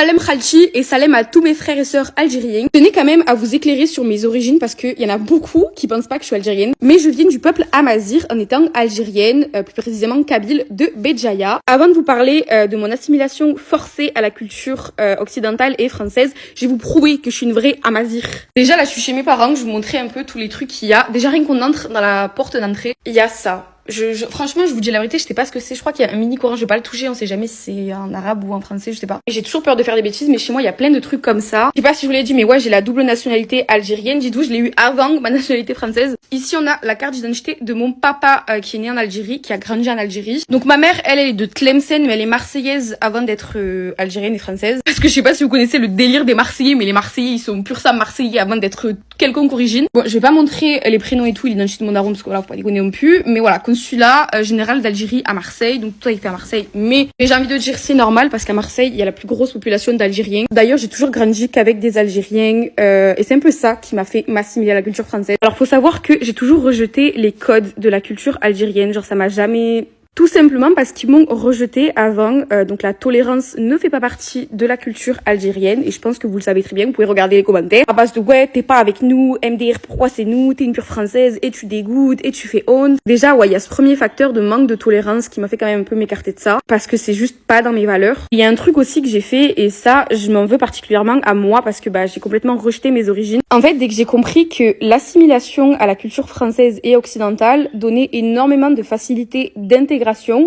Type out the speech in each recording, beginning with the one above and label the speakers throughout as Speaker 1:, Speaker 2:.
Speaker 1: Salem Khalchi et Salem à tous mes frères et sœurs algériens. Je tenais quand même à vous éclairer sur mes origines parce qu'il y en a beaucoup qui pensent pas que je suis algérienne. Mais je viens du peuple amazigh en étant algérienne, plus précisément kabyle de Béjaïa. Avant de vous parler de mon assimilation forcée à la culture occidentale et française, je vais vous prouver que je suis une vraie amazigh. Déjà là je suis chez mes parents, je vais vous montrer un peu tous les trucs qu'il y a. Déjà rien qu'on entre dans la porte d'entrée, il y a ça. Franchement, je vous dis la vérité, je sais pas ce que c'est. Je crois qu'il y a un mini Coran, je vais pas le toucher, on sait jamais si c'est en arabe ou en français, je sais pas. Et j'ai toujours peur de faire des bêtises, mais chez moi, il y a plein de trucs comme ça. Je sais pas si je vous l'ai dit, mais ouais, j'ai la double nationalité algérienne. Dites-vous, je l'ai eu avant ma nationalité française. Ici, on a la carte d'identité de mon papa qui est né en Algérie, qui a grandi en Algérie. Donc ma mère, elle est de Tlemcen, mais elle est marseillaise avant d'être algérienne et française. Parce que je sais pas si vous connaissez le délire des Marseillais, mais les Marseillais, ils sont pur sang marseillais avant d'être quelconque origine. Bon, je vais pas montrer les prénoms et tout, l'identité de mon daron, parce que voilà, faut pas déconner non plus. Mais voilà, consulat général d'Algérie à Marseille, donc tout ça il fait à Marseille. Mais j'ai envie de dire c'est normal parce qu'à Marseille, il y a la plus grosse population d'Algériens. D'ailleurs, j'ai toujours grandi qu'avec des Algériens et c'est un peu ça qui m'a fait m'assimiler à la culture française. Alors, faut savoir que j'ai toujours rejeté les codes de la culture algérienne. Genre, ça m'a jamais... Tout simplement parce qu'ils m'ont rejeté avant, donc la tolérance ne fait pas partie de la culture algérienne et je pense que vous le savez très bien, vous pouvez regarder les commentaires. À base de ouais, t'es pas avec nous, MDR pourquoi c'est nous, t'es une pure française et tu dégoûtes et tu fais honte. Déjà ouais, il y a ce premier facteur de manque de tolérance qui m'a fait quand même un peu m'écarter de ça parce que c'est juste pas dans mes valeurs. Il y a un truc aussi que j'ai fait et ça je m'en veux particulièrement à moi parce que j'ai complètement rejeté mes origines. En fait, dès que j'ai compris que l'assimilation à la culture française et occidentale donnait énormément de facilité d'intégration,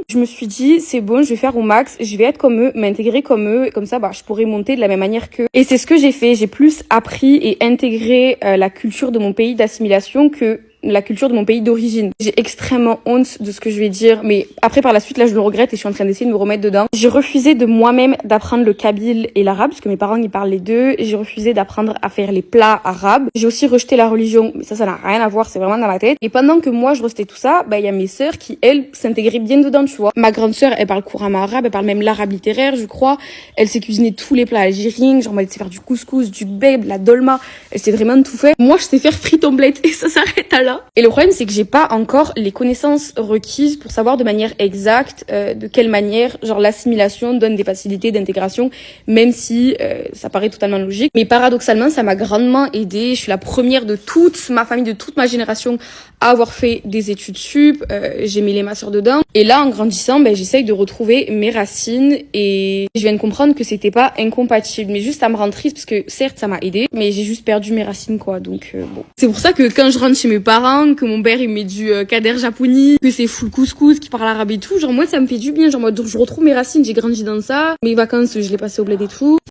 Speaker 1: je me suis dit c'est bon, je vais faire au max, je vais être comme eux, m'intégrer comme eux, et comme ça je pourrais monter de la même manière qu'eux. Et c'est ce que j'ai fait, j'ai plus appris et intégré la culture de mon pays d'assimilation que la culture de mon pays d'origine. J'ai extrêmement honte de ce que je vais dire, mais après par la suite là je le regrette et je suis en train d'essayer de me remettre dedans. J'ai refusé de moi-même d'apprendre le kabyle et l'arabe parce que mes parents ils parlent les deux. J'ai refusé d'apprendre à faire les plats arabes. J'ai aussi rejeté la religion, mais ça n'a rien à voir, c'est vraiment dans ma tête. Et pendant que moi je rejetais tout ça, il y a mes sœurs qui elles s'intégraient bien dedans, tu vois. Ma grande sœur elle parle couramment arabe, elle parle même l'arabe littéraire, je crois. Elle sait cuisiner tous les plats algériens, genre elle sait faire du couscous, du beb, la dolma. Elle sait vraiment tout faire. Moi je sais faire frites omelettes et ça s'arrête à là. Et le problème, c'est que j'ai pas encore les connaissances requises pour savoir de manière exacte de quelle manière, genre l'assimilation donne des facilités d'intégration, même si ça paraît totalement logique. Mais paradoxalement, ça m'a grandement aidée. Je suis la première de toute ma famille, de toute ma génération à avoir fait des études sup. J'ai mêlé ma sœur dedans. Et là, en grandissant, j'essaye de retrouver mes racines et je viens de comprendre que c'était pas incompatible. Mais juste, ça me rend triste parce que certes, ça m'a aidée, mais j'ai juste perdu mes racines, quoi. Donc bon. C'est pour ça que quand je rentre chez mes parents, que mon père il met du kader japouni, que c'est full couscous, qui parle arabe et tout, genre moi ça me fait du bien, genre moi je retrouve mes racines, j'ai grandi dans ça, mes vacances je les passais au bled et tout.